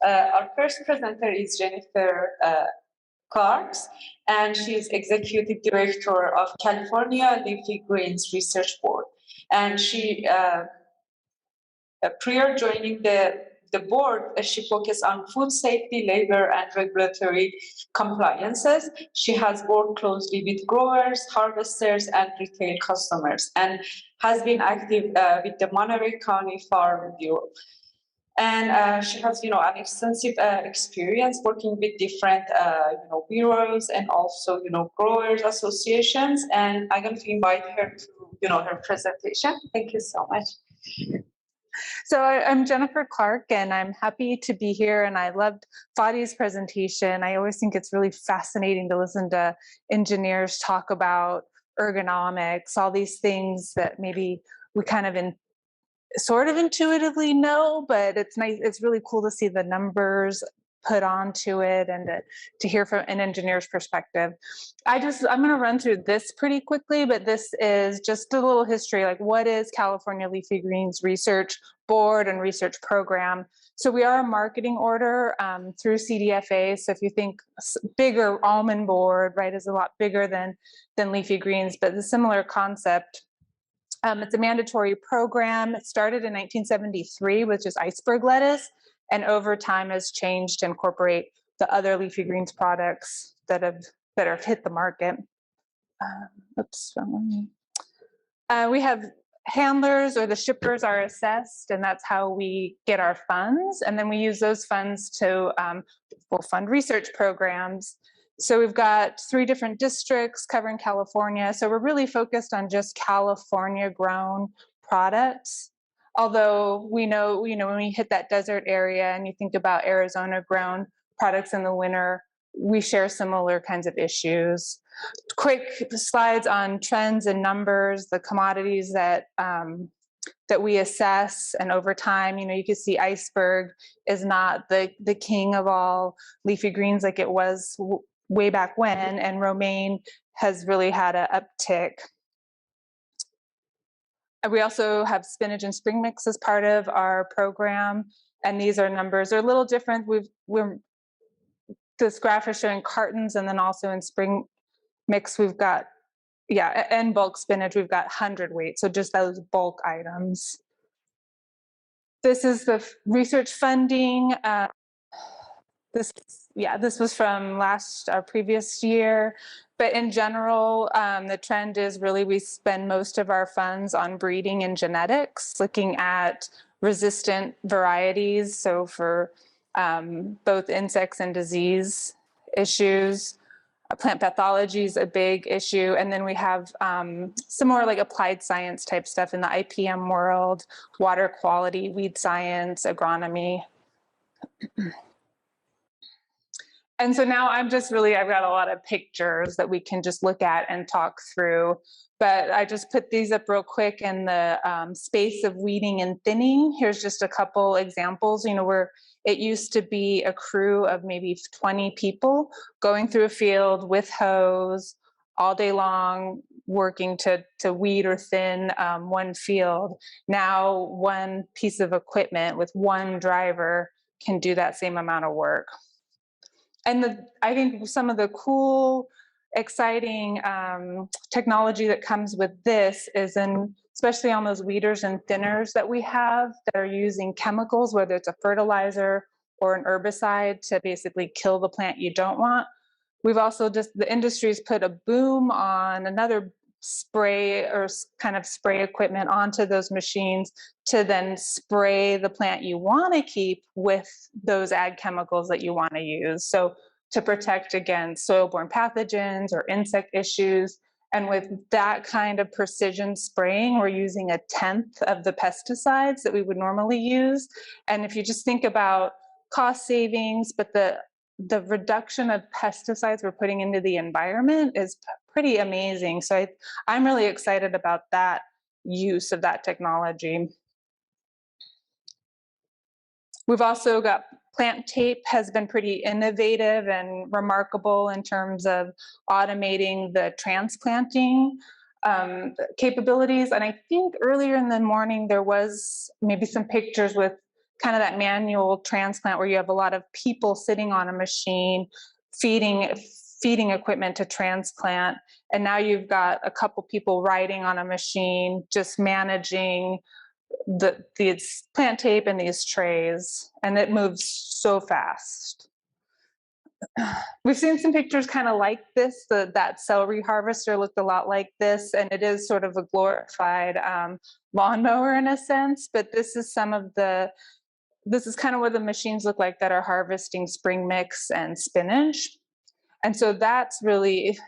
Our first presenter is Jennifer Clarke, and she's Executive Director of California Leafy Greens Research Board. And she, prior joining the board, she focused on food safety, labor, and regulatory compliances. She has worked closely with growers, harvesters, and retail customers, and has been active with the Monterey County Farm Bureau. And she has, an extensive experience working with different, bureaus and also, growers associations. And I'm going to invite her to, her presentation. Thank you so much. So I'm Jennifer Clarke, and I'm happy to be here. And I loved Fadi's presentation. I always think it's really fascinating to listen to engineers talk about ergonomics, all these things that maybe we kind of sort of intuitively know, but it's nice. It's really cool to see the numbers put onto it and to hear from an engineer's perspective. I'm going to run through this pretty quickly, but this is just a little history, like what is California Leafy Greens Research Board and Research Program. So we are a marketing order through CDFA. So if you think bigger almond board, right, is a lot bigger than Leafy Greens, but the similar concept. It's a mandatory program. It started in 1973 with just iceberg lettuce, and over time has changed to incorporate the other leafy greens products that have hit the market. We have handlers, or the shippers are assessed, and that's how we get our funds. And then we use those funds to fund research programs. So we've got 3 different districts covering California. So we're really focused on just California grown products. Although we know, when we hit that desert area and you think about Arizona grown products in the winter, we share similar kinds of issues. Quick slides on trends and numbers, the commodities that we assess, and over time, you can see iceberg is not the king of all leafy greens like it was way back when, and romaine has really had an uptick. We also have spinach and spring mix as part of our program, and these are numbers. They're a little different. This graph is showing cartons, and then also in spring mix we've got, and bulk spinach we've got 100 weight, so just those bulk items. This is the research funding. This was from our previous year, but in general, the trend is really we spend most of our funds on breeding and genetics, looking at resistant varieties, so for both insects and disease issues. Plant pathology is a big issue, and then we have some more like applied science type stuff in the IPM world, water quality, weed science, agronomy. And so now I've got a lot of pictures that we can just look at and talk through, but I just put these up real quick in the space of weeding and thinning. Here's just a couple examples, where it used to be a crew of maybe 20 people going through a field with hose all day long, working to weed or thin one field. Now one piece of equipment with one driver can do that same amount of work. And I think some of the cool, exciting technology that comes with this is especially on those weeders and thinners that we have that are using chemicals, whether it's a fertilizer or an herbicide, to basically kill the plant you don't want. We've also the industry's put a boom on another spray or kind of spray equipment onto those machines to then spray the plant you want to keep with those ag chemicals that you want to use. So to protect against soil-borne pathogens or insect issues. And with that kind of precision spraying, we're using 1/10 of the pesticides that we would normally use. And if you just think about cost savings, but the reduction of pesticides we're putting into the environment is pretty amazing. So I'm really excited about that use of that technology. We've also got plant tape has been pretty innovative and remarkable in terms of automating the transplanting capabilities. And I think earlier in the morning there was maybe some pictures with kind of that manual transplant where you have a lot of people sitting on a machine feeding equipment to transplant, and now you've got a couple people riding on a machine just managing these plant tape and these trays, and it moves so fast. We've seen some pictures kind of like this. That celery harvester looked a lot like this, and it is sort of a glorified lawnmower in a sense, but this is kind of what the machines look like that are harvesting spring mix and spinach. And so that's really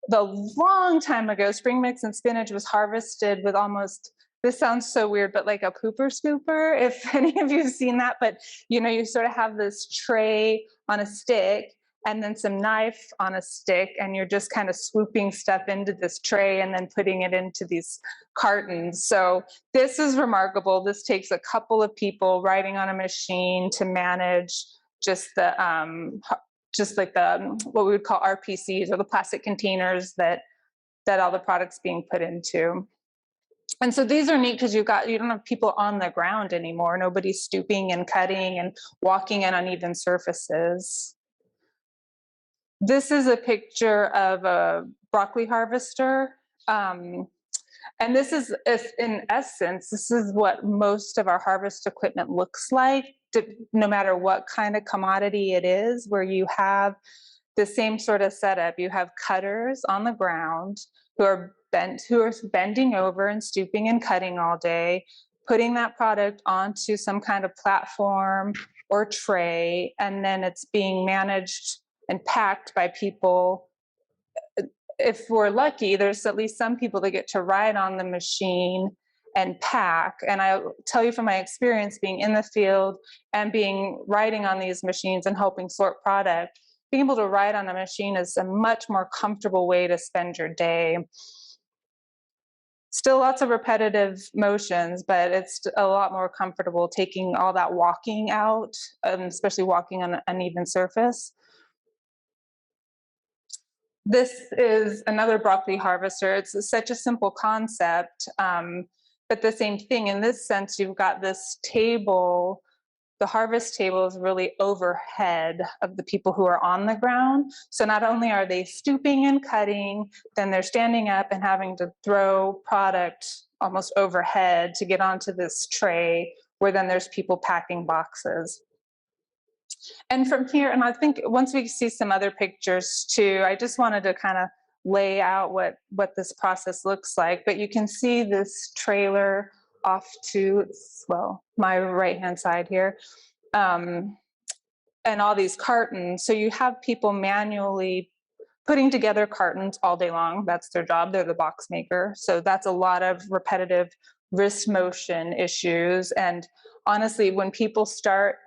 the long time ago, spring mix and spinach was harvested with almost, this sounds so weird, but like a pooper scooper, if any of you have seen that. But you sort of have this tray on a stick and then some knife on a stick, and you're just kind of swooping stuff into this tray and then putting it into these cartons. So this is remarkable. This takes a couple of people riding on a machine to manage just like the what we would call RPCs, or the plastic containers that all the products being put into. And so these are neat because you don't have people on the ground anymore. Nobody's stooping and cutting and walking in uneven surfaces. This is a picture of a broccoli harvester. And this is, in essence, this is what most of our harvest equipment looks like, no matter what kind of commodity it is, where you have the same sort of setup. You have cutters on the ground who are bending over and stooping and cutting all day, putting that product onto some kind of platform or tray, and then it's being managed and packed by people. If we're lucky, there's at least some people that get to ride on the machine and pack. And I'll tell you from my experience being in the field and riding on these machines and helping sort product, being able to ride on a machine is a much more comfortable way to spend your day. Still lots of repetitive motions, but it's a lot more comfortable taking all that walking out, especially walking on an uneven surface. This is another broccoli harvester. It's such a simple concept, but the same thing. In this sense, you've got this table. The harvest table is really overhead of the people who are on the ground. So not only are they stooping and cutting, then they're standing up and having to throw product almost overhead to get onto this tray, where then there's people packing boxes. And from here, and I think once we see some other pictures too, I just wanted to kind of lay out what this process looks like. But you can see this trailer off to, well, my right-hand side here, and all these cartons. So you have people manually putting together cartons all day long. That's their job. They're the box maker. So that's a lot of repetitive wrist motion issues. And honestly, when people start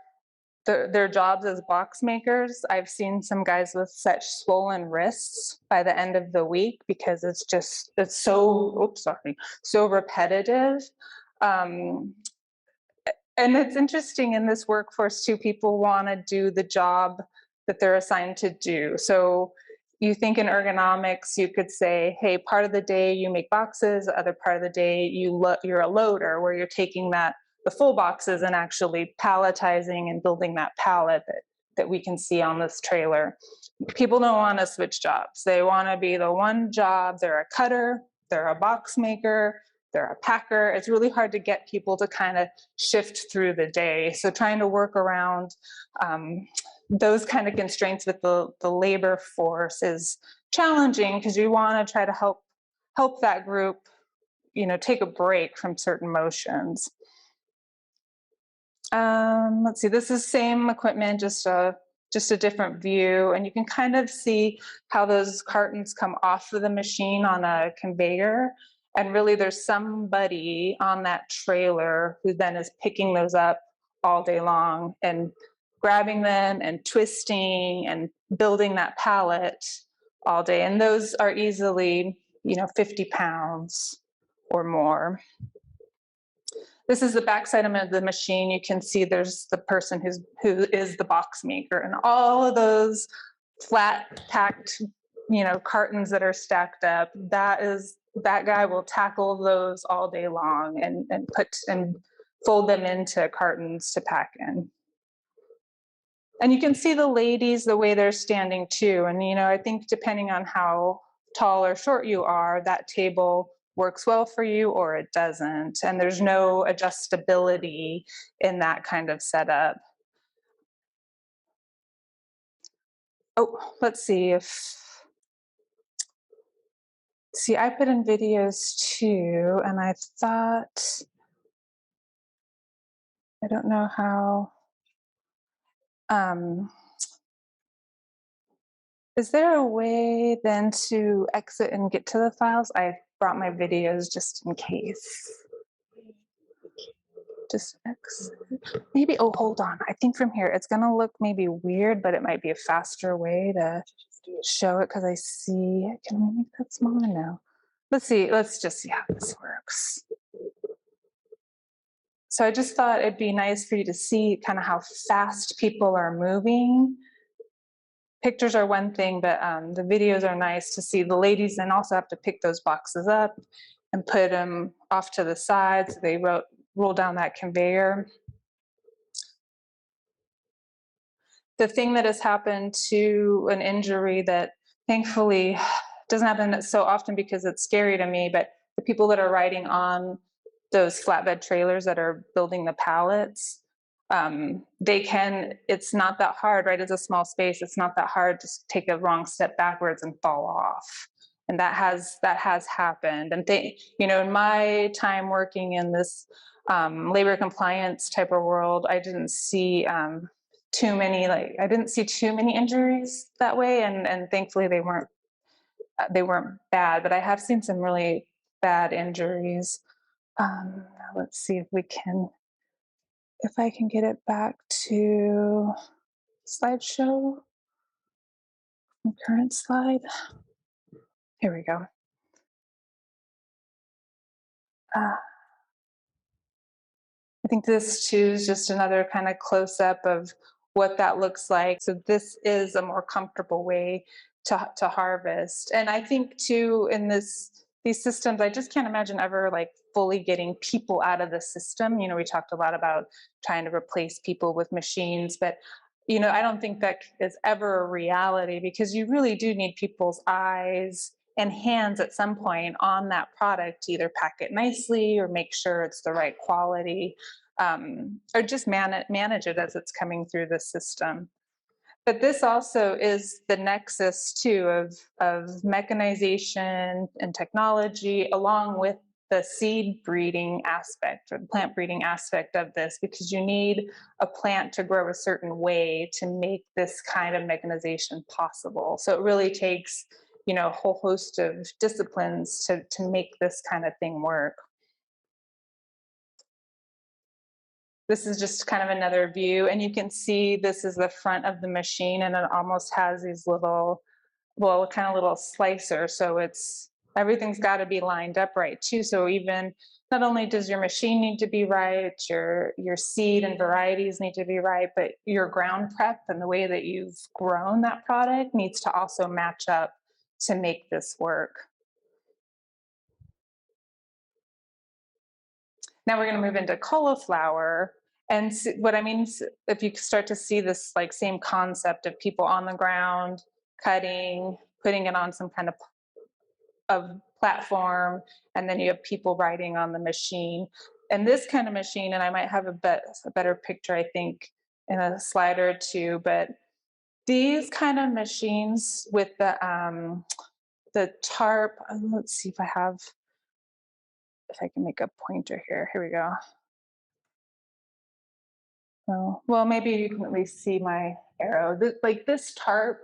their jobs as box makers, I've seen some guys with such swollen wrists by the end of the week, because it's so repetitive. And it's interesting in this workforce too, people want to do the job that they're assigned to do. So you think in ergonomics, you could say, hey, part of the day you make boxes, the other part of the day you're a loader, where you're taking the full boxes and actually palletizing and building that pallet that we can see on this trailer. People don't want to switch jobs. They want to be the one job. They're a cutter, they're a box maker, they're a packer. It's really hard to get people to kind of shift through the day. So trying to work around those kind of constraints with the labor force is challenging, because you want to try to help that group, take a break from certain motions. Let's see, this is same equipment, just a different view, and you can kind of see how those cartons come off of the machine on a conveyor, and really there's somebody on that trailer who then is picking those up all day long and grabbing them and twisting and building that pallet all day. And those are easily, 50 pounds or more. This is the backside of the machine. You can see there's the person who is the box maker, and all of those flat packed, cartons that are stacked up. That guy will tackle those all day long and fold them into cartons to pack in. And you can see the ladies, the way they're standing too. And, I think depending on how tall or short you are, that table works well for you or it doesn't. And there's no adjustability in that kind of setup. Oh, let's see I put in videos too, and I thought, I don't know how, um, is there a way then to exit and get to the files? I brought my videos just in case. Just exit. Maybe, oh, hold on. I think from here, it's gonna look maybe weird, but it might be a faster way to show it because I see, can we make that smaller? No. Let's see, let's just see how this works. So I just thought it'd be nice for you to see kind of how fast people are moving. Pictures are one thing, but the videos are nice to see. The ladies then also have to pick those boxes up and put them off to the side so they roll down that conveyor. The thing that has happened to an injury that thankfully doesn't happen so often because it's scary to me, but the people that are riding on those flatbed trailers that are building the pallets, it's not that hard, right? It's a small space. It's not that hard to take a wrong step backwards and fall off. And that has happened. And in my time working in this labor compliance type of world, I didn't see too many injuries that way, and thankfully they weren't bad, but I have seen some really bad injuries. Now let's see if I can get it back to slideshow, current slide. Here we go. I think this too is just another kind of close up of what that looks like. So this is a more comfortable way to harvest. And I think too, in these systems, I just can't imagine ever like fully getting people out of the system. We talked a lot about trying to replace people with machines, but I don't think that is ever a reality because you really do need people's eyes and hands at some point on that product to either pack it nicely or make sure it's the right quality, or just manage it as it's coming through the system. But this also is the nexus too of mechanization and technology, along with the seed breeding aspect or the plant breeding aspect of this, because you need a plant to grow a certain way to make this kind of mechanization possible. So it really takes a whole host of disciplines to make this kind of thing work. This is just kind of another view, and you can see this is the front of the machine, and it almost has these little slicer. So everything's got to be lined up right too. So even not only does your machine need to be right, your seed and varieties need to be right, but your ground prep and the way that you've grown that product needs to also match up to make this work. Now we're going to move into cauliflower. And what I mean is, if you start to see this same concept of people on the ground, cutting, putting it on some kind of platform, and then you have people riding on the machine. And this kind of machine, and I might have a better picture, I think, in a slide or two, but these kind of machines with the tarp, let's see if I can make a pointer here. Here we go. Well, maybe you can at least see my arrow. This tarp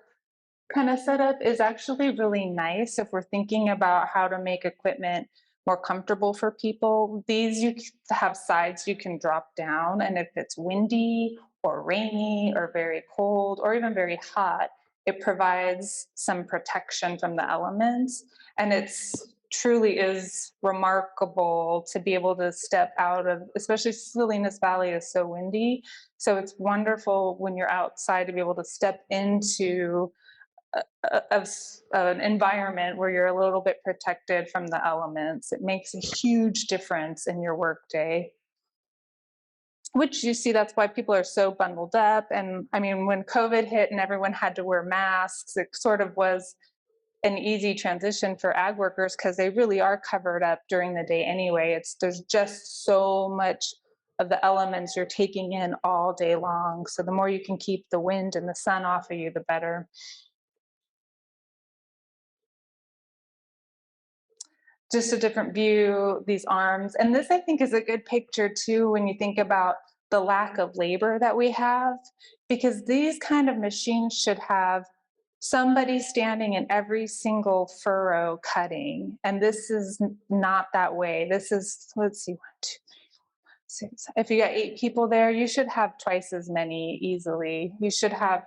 kind of setup is actually really nice if we're thinking about how to make equipment more comfortable for people. These you have sides you can drop down, and if it's windy or rainy or very cold or even very hot, it provides some protection from the elements. And it's truly is remarkable to be able to step out of, especially Salinas Valley is so windy. So it's wonderful when you're outside to be able to step into an environment where you're a little bit protected from the elements. It makes a huge difference in your workday. which you see that's why people are so bundled up. And I mean, when COVID hit and everyone had to wear masks, it sort of was an easy transition for ag workers because they really are covered up during the day anyway. There's just so much of the elements you're taking in all day long. So the more you can keep the wind and the sun off of you, the better. Just a different view, these arms. And this, I think, is a good picture too when you think about the lack of labor that we have, because these kind of machines should have somebody standing in every single furrow cutting. And this is not that way. This is, let's see, 1, 2, 3, 4, 5, 6. If you got 8 people there, you should have twice as many easily. You should have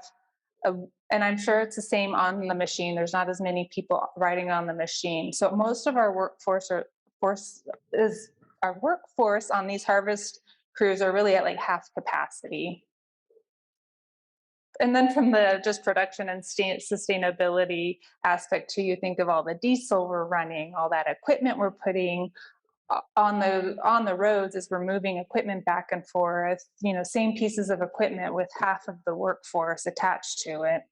a, and I'm sure it's the same on the machine. There's not as many people riding on the machine. So most of our workforce on these harvest crews are really at like half capacity. And then from the just production and sustainability aspect too, you think of all the diesel we're running, all that equipment we're putting on the roads as we're moving equipment back and forth, same pieces of equipment with half of the workforce attached to it.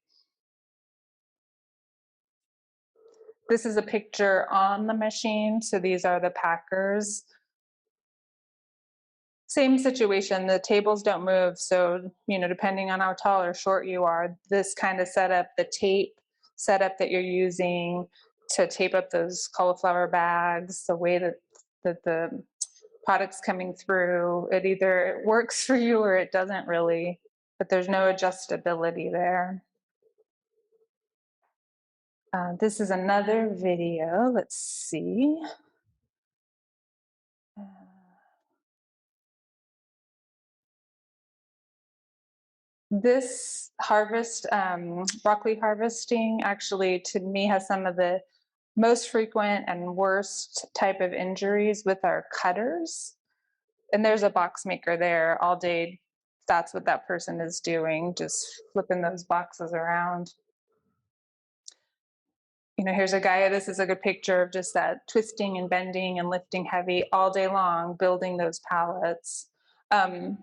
This is a picture on the machine. So these are the packers. Same situation, the tables don't move. So, depending on how tall or short you are, this kind of setup, the tape setup that you're using to tape up those cauliflower bags, the way that the product's coming through, it either works for you or it doesn't really, but there's no adjustability there. This is another video. Let's see. This broccoli harvesting, actually, to me, has some of the most frequent and worst type of injuries with our cutters. And there's a box maker there all day. That's what that person is doing, just flipping those boxes around. Here's a guy, this is a good picture of just that twisting and bending and lifting heavy all day long, building those pallets. And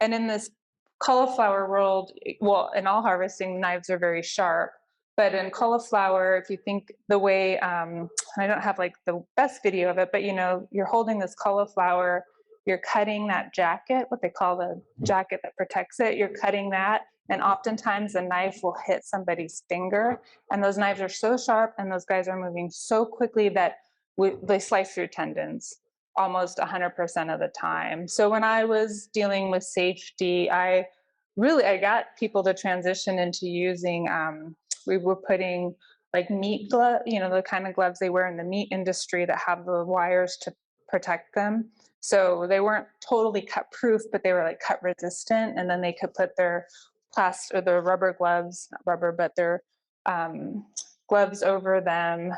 in this cauliflower world, well, in all harvesting, knives are very sharp. But in cauliflower, if you think the way, I don't have like the best video of it, but you're holding this cauliflower, you're cutting that jacket, what they call the jacket that protects it, you're cutting that. And oftentimes the knife will hit somebody's finger. And those knives are so sharp and those guys are moving so quickly that they slice through tendons almost 100% of the time. So when I was dealing with safety, I got people to transition into using, we were putting like meat glove, the kind of gloves they wear in the meat industry that have the wires to protect them. So they weren't totally cut proof, but they were like cut resistant. And then they could put their plastic or their rubber gloves, not rubber, but their gloves over them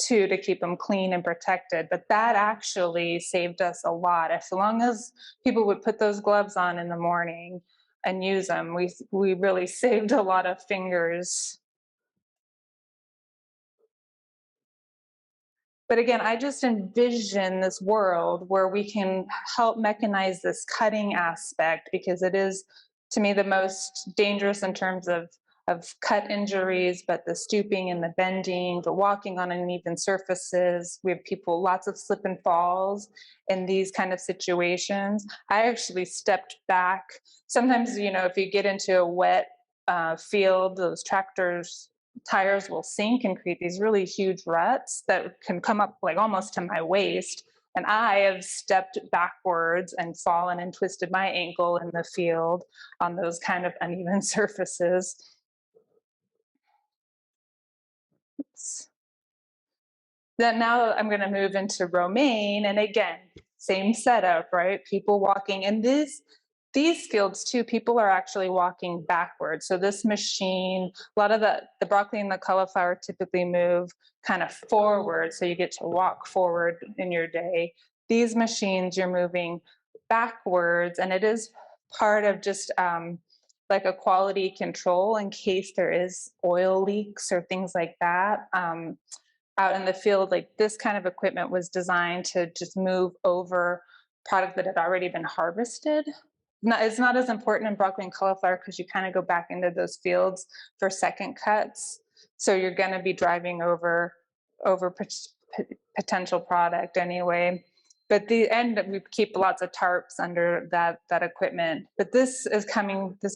to keep them clean and protected. But that actually saved us a lot. As long as people would put those gloves on in the morning and use them, we really saved a lot of fingers. But again, I just envision this world where we can help mechanize this cutting aspect, because it is, to me, the most dangerous in terms of cut injuries, but the stooping and the bending, the walking on uneven surfaces. We have people, lots of slip and falls in these kind of situations. I actually stepped back. Sometimes, if you get into a wet field, those tractors tires will sink and create these really huge ruts that can come up like almost to my waist. And I have stepped backwards and fallen and twisted my ankle in the field on those kind of uneven surfaces. Then now I'm going to move into romaine. And again, same setup, right? People walking. And these fields too, people are actually walking backwards. So this machine, a lot of the broccoli and the cauliflower typically move kind of forward. So you get to walk forward in your day. These machines, you're moving backwards. And it is part of just like a quality control in case there is oil leaks or things like that. Out in the field, like this kind of equipment was designed to just move over product that had already been harvested. It's not as important in broccoli and cauliflower because you kind of go back into those fields for second cuts. So you're going to be driving over potential product anyway. But the end, we keep lots of tarps under that equipment. But this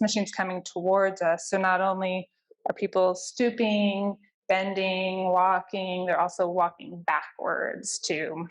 machine's coming towards us. So not only are people stooping, bending, walking, they're also walking backwards too.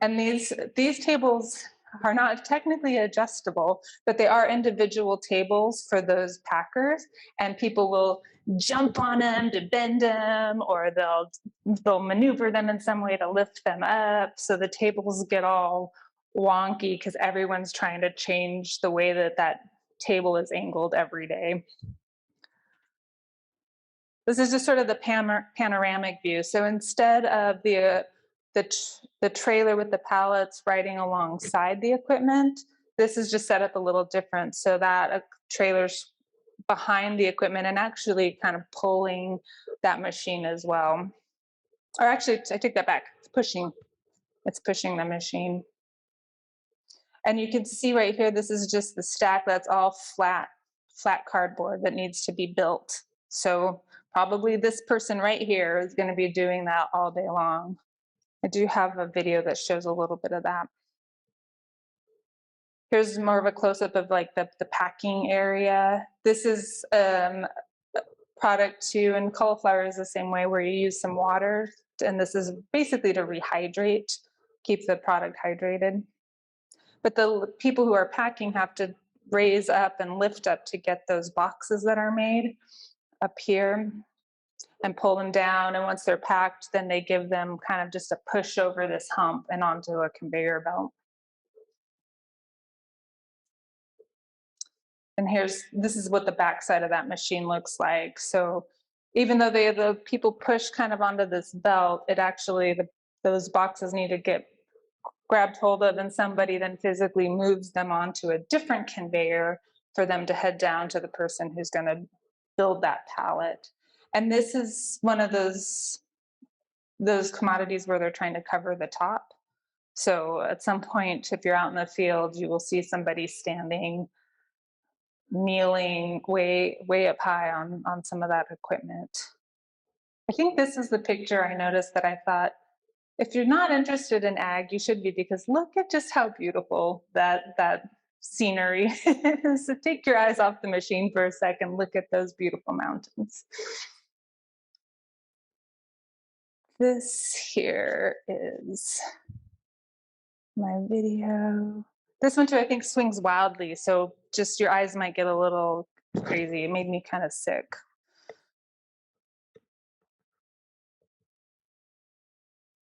And these tables are not technically adjustable, but they are individual tables for those packers, and people will jump on them to bend them, or they'll maneuver them in some way to lift them up. So the tables get all wonky because everyone's trying to change the way that table is angled every day. This is just sort of the panoramic view. So instead of the trailer with the pallets riding alongside the equipment, this is just set up a little different so that a trailer's behind the equipment and actually kind of pulling that machine as well. Or actually, I take that back. It's pushing the machine. And you can see right here, this is just the stack that's all flat cardboard that needs to be built. So probably this person right here is going to be doing that all day long. I do have a video that shows a little bit of that. Here's more of a close-up of like the packing area. This is product too, and cauliflower is the same way, where you use some water, and this is basically to rehydrate, keep the product hydrated. But the people who are packing have to raise up and lift up to get those boxes that are made up here and pull them down. And once they're packed, then they give them kind of just a push over this hump and onto a conveyor belt. And this is what the backside of that machine looks like. So even though the people push kind of onto this belt, it actually, those boxes need to get grabbed hold of, and somebody then physically moves them onto a different conveyor for them to head down to the person who's going to build that pallet. And this is one of those commodities where they're trying to cover the top. So at some point, if you're out in the field, you will see somebody standing, kneeling way up high on some of that equipment. I think this is the picture I noticed that I thought, if you're not interested in ag, you should be, because look at just how beautiful that scenery is. So take your eyes off the machine for a second, look at those beautiful mountains. This here is my video. This one too, I think, swings wildly, so just your eyes might get a little crazy. It made me kind of sick.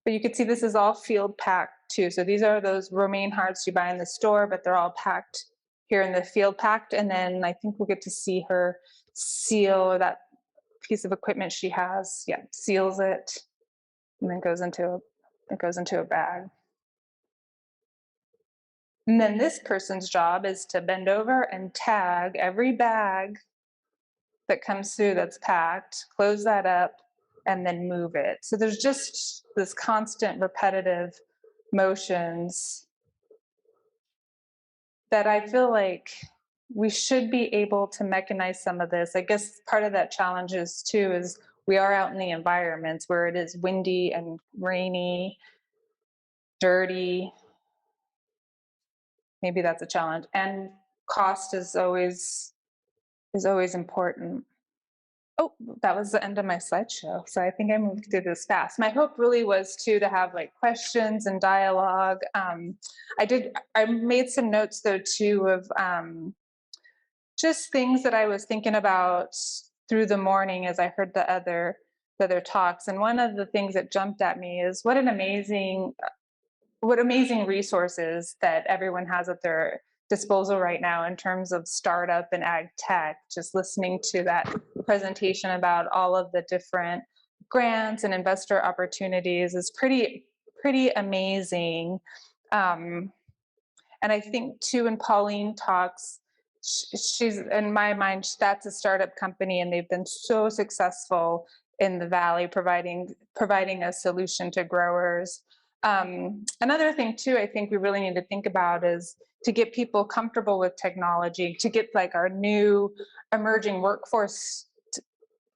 But you can see this is all field packed too. So these are those romaine hearts you buy in the store, but they're all packed here in the field packed. And then I think we'll get to see her seal, or that piece of equipment she has, seals it, and then goes into a bag. And then this person's job is to bend over and tag every bag that comes through that's packed, close that up, and then move it. So there's just this constant repetitive motions that I feel like we should be able to mechanize some of this. I guess part of that challenge is we are out in the environments where it is windy and rainy, dirty. Maybe that's a challenge. And cost is always important. Oh, that was the end of my slideshow. So I think I moved through this fast. My hope really was to have like questions and dialogue. I made some notes though too of just things that I was thinking about through the morning as I heard the other talks. And one of the things that jumped at me is what amazing resources that everyone has at their disposal right now in terms of startup and ag tech. Just listening to that presentation about all of the different grants and investor opportunities is pretty amazing. And I think too, when Pauline talks, she's, in my mind, that's a startup company, and they've been so successful in the Valley providing a solution to growers. Another thing too, I think we really need to think about is to get people comfortable with technology, to get like our new emerging workforce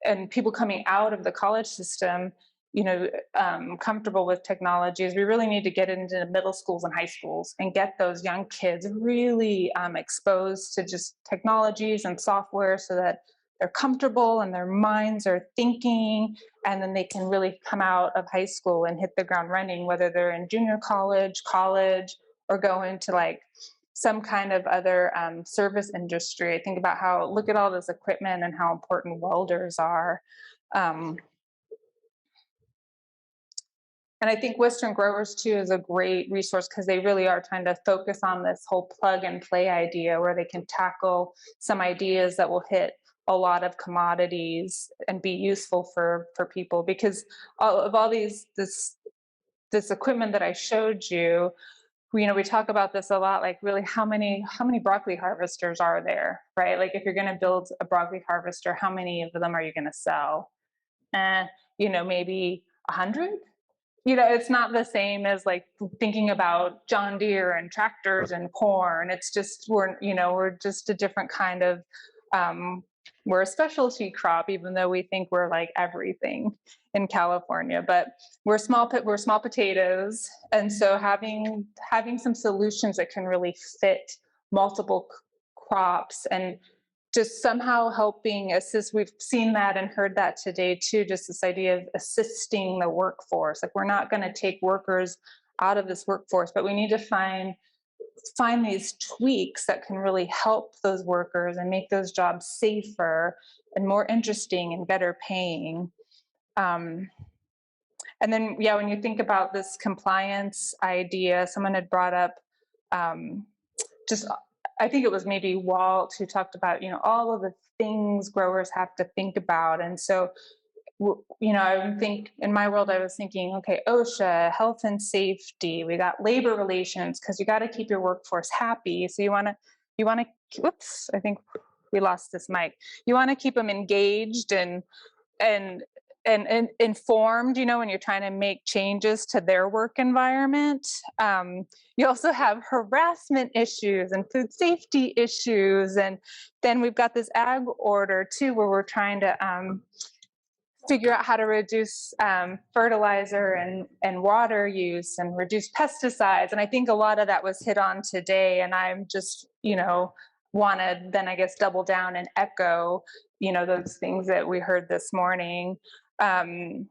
and people coming out of the college system, comfortable with technologies. We really need to get into middle schools and high schools and get those young kids really exposed to just technologies and software so that they're comfortable and their minds are thinking, and then they can really come out of high school and hit the ground running, whether they're in junior college, or go into like some kind of other service industry. I think about how, look at all this equipment and how important welders are. Um, and I think Western Growers too is a great resource because they really are trying to focus on this whole plug and play idea where they can tackle some ideas that will hit a lot of commodities and be useful for people, because all this equipment that I showed you, we talk about this a lot, like really how many broccoli harvesters are there, right? Like if you're going to build a broccoli harvester, how many of them are you going to sell? Maybe 100. It's not the same as like thinking about John Deere and tractors and corn. It's just we're just a different kind of we're a specialty crop, even though we think we're like everything in California. But we're small potatoes, and so having some solutions that can really fit multiple crops and just somehow helping assist. We've seen that and heard that today too, just this idea of assisting the workforce. Like we're not going to take workers out of this workforce, but we need to find these tweaks that can really help those workers and make those jobs safer and more interesting and better paying. And then, yeah, when you think about this compliance idea, someone had brought up just, I think it was maybe Walt who talked about, all of the things growers have to think about. And so, I think in my world, I was thinking, okay, OSHA, health and safety, we got labor relations, because you got to keep your workforce happy. So you want to, whoops, I think we lost this mic. You want to keep them engaged and informed, when you're trying to make changes to their work environment. You also have harassment issues and food safety issues. And then we've got this ag order too, where we're trying to figure out how to reduce fertilizer and water use and reduce pesticides. And I think a lot of that was hit on today. And I'm just, want to then, I guess, double down and echo, those things that we heard this morning. And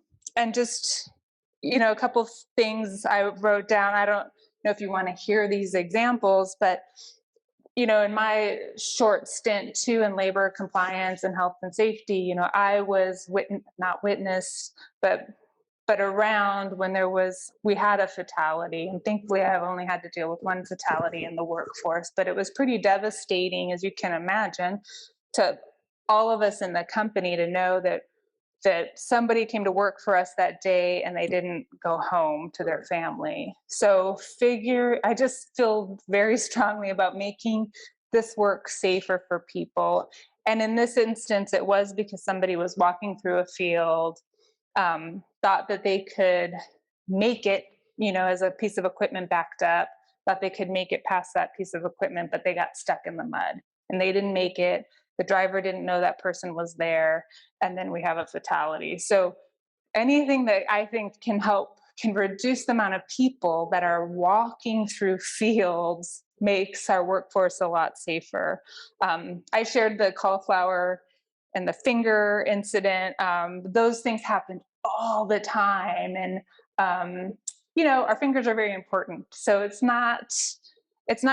just, a couple of things I wrote down. I don't know if you want to hear these examples, but in my short stint too in labor compliance and health and safety, I was not witnessed, but around when we had a fatality. And thankfully I've only had to deal with one fatality in the workforce, but it was pretty devastating, as you can imagine, to all of us in the company to know that somebody came to work for us that day and they didn't go home to their family. So I just feel very strongly about making this work safer for people. And in this instance, it was because somebody was walking through a field, thought that they could make it, as a piece of equipment backed up, thought they could make it past that piece of equipment, but they got stuck in the mud and they didn't make it. The driver didn't know that person was there, and then we have a fatality. So anything that I think can reduce the amount of people that are walking through fields makes our workforce a lot safer. I shared the cauliflower and the finger incident. Those things happened all the time. And, our fingers are very important. So it's not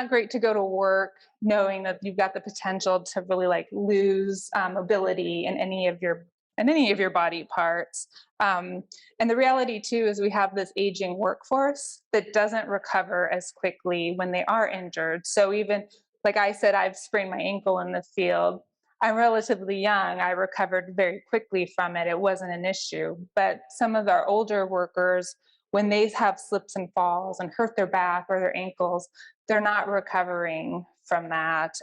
great to go to work knowing that you've got the potential to really like lose mobility in any of your body parts. And the reality too is we have this aging workforce that doesn't recover as quickly when they are injured. So even like I said, I've sprained my ankle in the field. I'm relatively young. I recovered very quickly from it. It wasn't an issue. But some of our older workers, when they have slips and falls and hurt their back or their ankles, they're not recovering from that.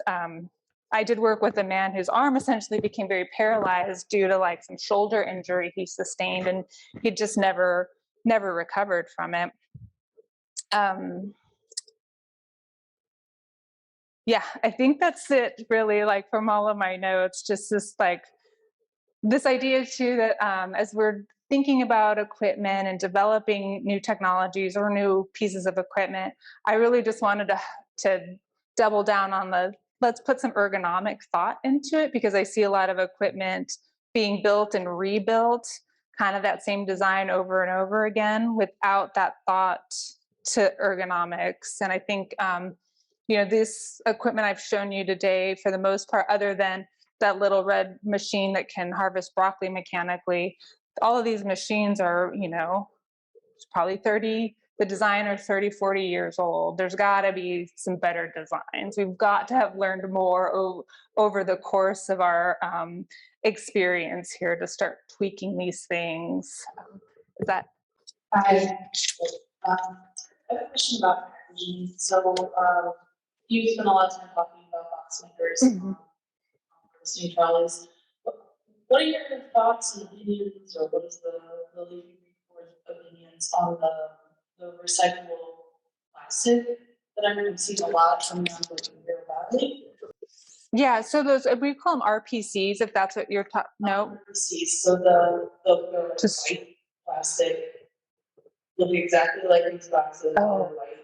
I did work with a man whose arm essentially became very paralyzed due to like some shoulder injury he sustained, and he just never recovered from it. um, yeah, I think that's it really, like from all of my notes, just this idea too that as we're thinking about equipment and developing new technologies or new pieces of equipment, I really just wanted to double down on let's put some ergonomic thought into it, because I see a lot of equipment being built and rebuilt, kind of that same design over and over again without that thought to ergonomics. And I think this equipment I've shown you today, for the most part, other than that little red machine that can harvest broccoli mechanically, all of these machines are, probably 30, the designer 30, 40 years old. There's got to be some better designs. We've got to have learned more over the course of our experience here to start tweaking these things. Is that? I have a question about packaging. So you spent a lot of time talking about box makers, harvesting trolleys. What are your thoughts and opinions, or what is the Leafy report opinions on the recyclable plastic that I'm seeing a lot from them in Bear Valley? Yeah, so those, we call them RPCs, if that's what you're talking. No, RPCs. So the Just- white plastic look exactly like these boxes. Oh. They're white.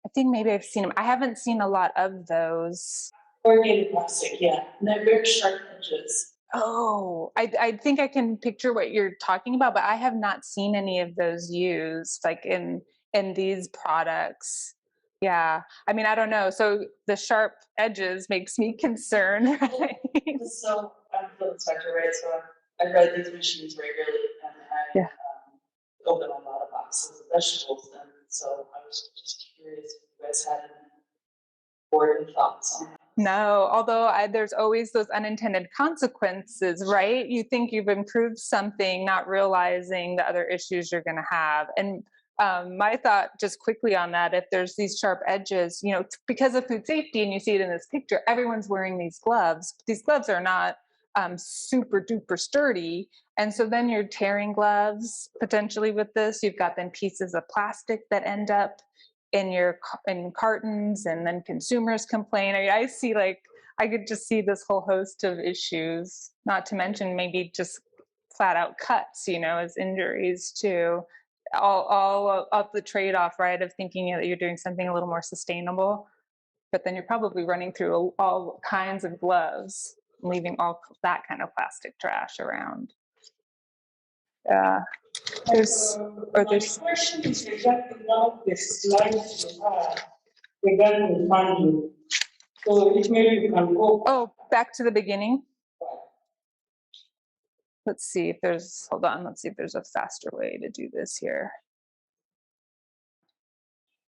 I think maybe I've seen them. I haven't seen a lot of those. Corrugated plastic, yeah. And they're very sharp edges. Oh, I think I can picture what you're talking about, but I have not seen any of those used like in these products. Yeah, I mean, I don't know. So the sharp edges makes me concerned, right? So I'm a field inspector, right? So I read these machines regularly, and I Yeah. open a lot of boxes of vegetables, and so I was just curious if you guys had any board and thoughts on that. No, although there's always those unintended consequences, right? You think you've improved something, not realizing the other issues you're going to have. And my thought just quickly on that, if there's these sharp edges, because of food safety, and you see it in this picture, everyone's wearing these gloves. These gloves are not super duper sturdy. And so then you're tearing gloves potentially with this. You've got then pieces of plastic that end up in cartons, and then consumers complain. I see, like, I could just see this whole host of issues, not to mention maybe just flat out cuts, as injuries too. All of the trade-off, right, of thinking that you're doing something a little more sustainable, but then you're probably running through all kinds of gloves, leaving all that kind of plastic trash around. Yeah. My question is regarding now the slides you have regarding funding. So if maybe you can go. Oh, back to the beginning. back. Let's see if there's a faster way to do this here.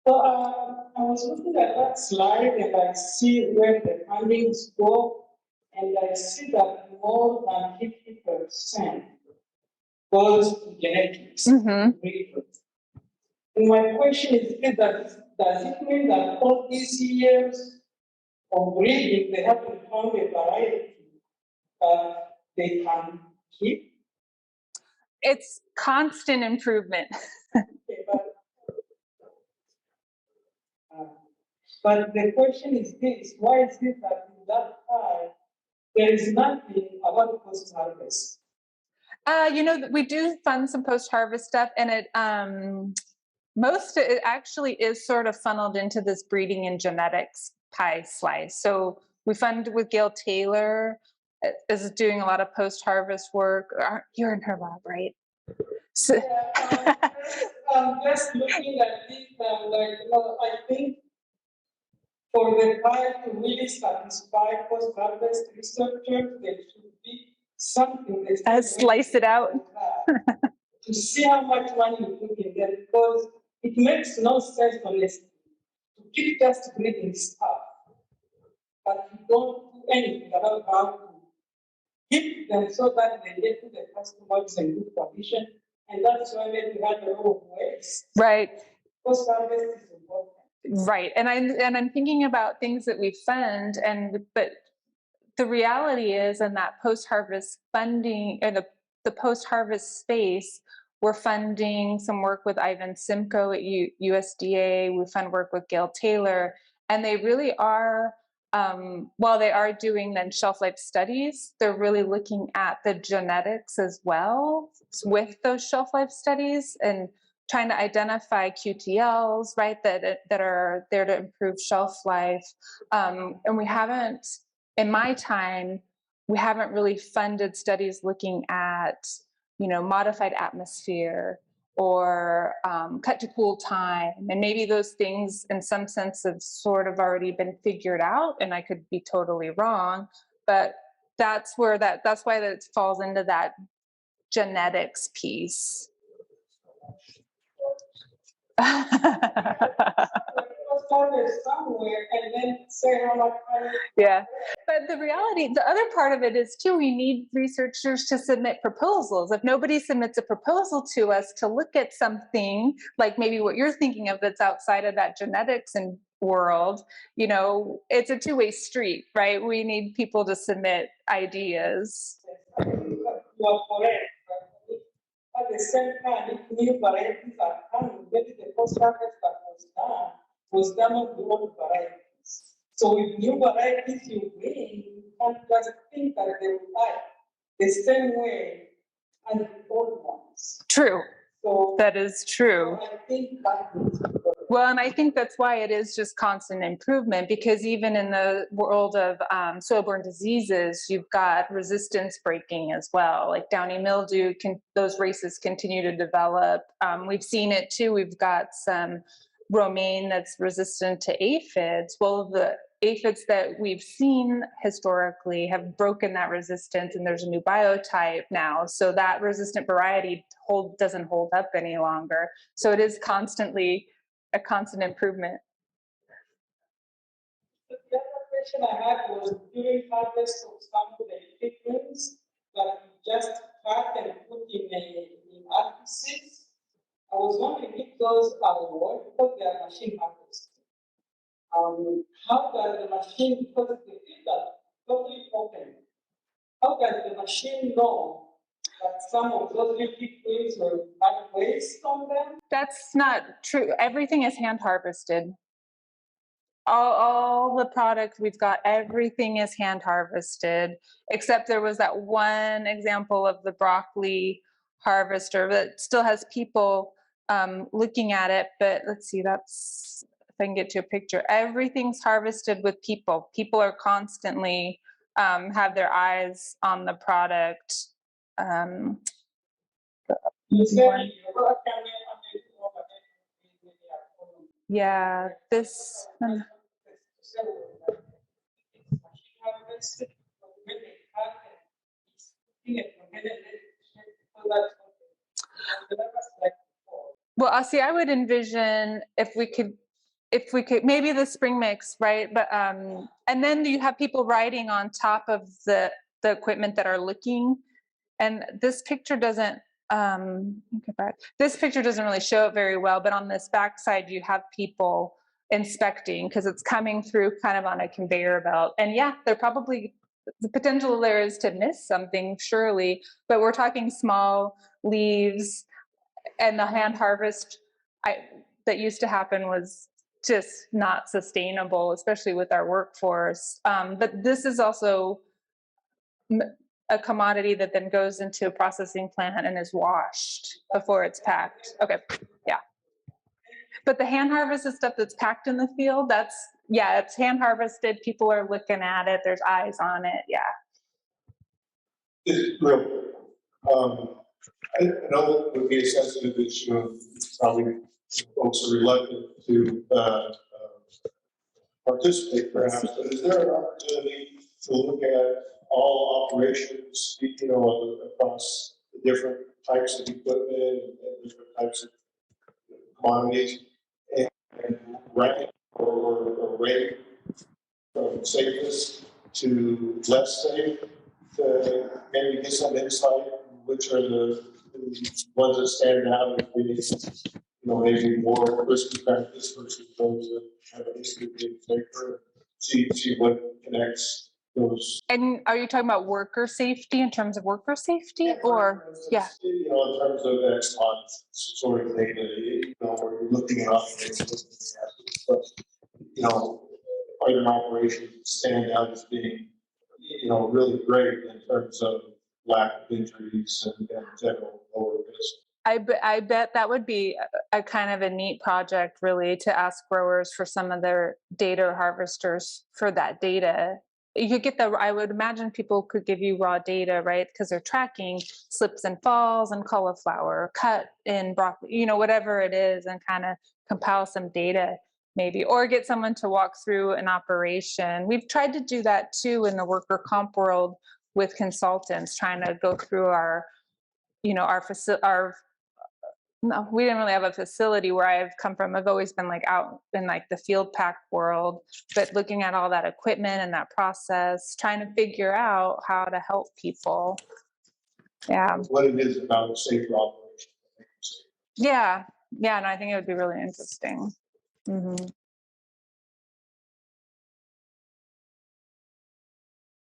So I was looking at that slide, and I see where the fundings go, and I see that more than 50% goes to genetics. Mm-hmm. And my question is, does it mean that all these years of breeding, they haven't found a variety that they can keep? It's constant improvement. Okay, but the question is this: why is it that in that pie there is nothing about post-harvest? We do fund some post-harvest stuff, and it actually is sort of funneled into this breeding and genetics pie slice. So we fund with Gail Taylor, is doing a lot of post-harvest work. You're in her lab, right? So, Yeah, I'm just looking at it, I think for the pie to really satisfy post-harvest researchers, there should be something that slice it out. To see how much money you put in there, because it makes no sense, honestly, to keep just breeding stuff, but you don't do anything about how to keep them so that they get to the customers in good condition. And that's why we had a lot of waste. Right. Post harvest is important. Right. And I'm thinking about things that we fund, but the reality is, in that post-harvest funding, or the post-harvest space, We're funding some work with Ivan Simcoe at USDA. We fund work with Gail Taylor, and they really are, while they are doing then shelf life studies, they're really looking at the genetics as well with those shelf life studies and trying to identify QTLs, right, that are there to improve shelf life. And we haven't, in my time, we haven't really funded studies looking at, modified atmosphere or cut to cool time. And maybe those things in some sense have sort of already been figured out, and I could be totally wrong, but that's why that falls into that genetics piece. Somewhere and then say how much money. Yeah, but the other part of it is too, we need researchers to submit proposals. If nobody submits a proposal to us to look at something like maybe what you're thinking of that's outside of that genetics and world, it's a two-way street, right? We need people to submit ideas. You are correct. At the same time, if new varieties are coming, maybe the first harvest that was done on the old varieties. So with new varieties you bring, you can't just think that they will like the same way as the old ones. True. So that is true. So I think that is well, and I think that's why it is just constant improvement, because even in the world of soil-borne diseases, you've got resistance breaking as well. Like downy mildew, those races continue to develop. We've seen it too. We've got some romaine that's resistant to aphids. Well, the aphids that we've seen historically have broken that resistance, and there's a new biotype now. So that resistant variety doesn't hold up any longer. So it is constantly a constant improvement. The other question I had was during harvest of some of the equipments that you just cut and put in RPCs. I was wondering if those are what, because they are machine harvested. How does the machine, because the fields are totally open, how does the machine know that some of those leafy greens will have waste on them? That's not true. Everything is hand harvested. All the product we've got, everything is hand harvested, except there was that one example of the broccoli harvester that still has people looking at it. But let's see, that's, if I can get to a picture, everything's harvested with people. People are constantly have their eyes on the product. Yeah, this. Well, I'll see, I would envision if we could, maybe the spring mix, right? But, and then you have people riding on top of the equipment that are looking. And this picture doesn't, get back. This picture doesn't really show it very well, but on this backside, you have people inspecting because it's coming through kind of on a conveyor belt. And yeah, they're probably, the potential there is to miss something, surely, but we're talking small leaves, and the hand harvest that used to happen was just not sustainable, especially with our workforce. But this is also a commodity that then goes into a processing plant and is washed before it's packed. Okay, yeah. But the hand harvested stuff that's packed in the field, it's hand harvested. People are looking at it. There's eyes on it. Yeah. It's real. I know it would be a sensitive issue. Probably folks are reluctant to participate, perhaps. But is there an opportunity to look at all operations, across the different types of equipment and different types of commodities, and rank or rate from safest to less safe, to maybe get some insight which are the ones that stand out as being, maybe more risky practice versus those that have a history of being safer. See what connects those. And are you talking about worker safety in terms of worker safety or, yeah? You know, in terms of X months, sort of data, you know, where you're looking at operations, but, you know, are there operations that stand out as being, you know, really great in terms of lack of injuries and general lower risk? I bet that would be a kind of a neat project, really, to ask growers for some of their data harvesters for that data. You could get I would imagine people could give you raw data, right? Because they're tracking slips and falls and cauliflower, cut in broccoli, you know, whatever it is, and kind of compile some data maybe, or get someone to walk through an operation. We've tried to do that too in the worker comp world with consultants, trying to go through our, you know, our no, we didn't really have a facility where I've come from. I've always been like out in like the field pack world, but looking at all that equipment and that process, trying to figure out how to help people. Yeah. What it is about safer operation. Yeah. Yeah. And I think it would be really interesting. Mhm.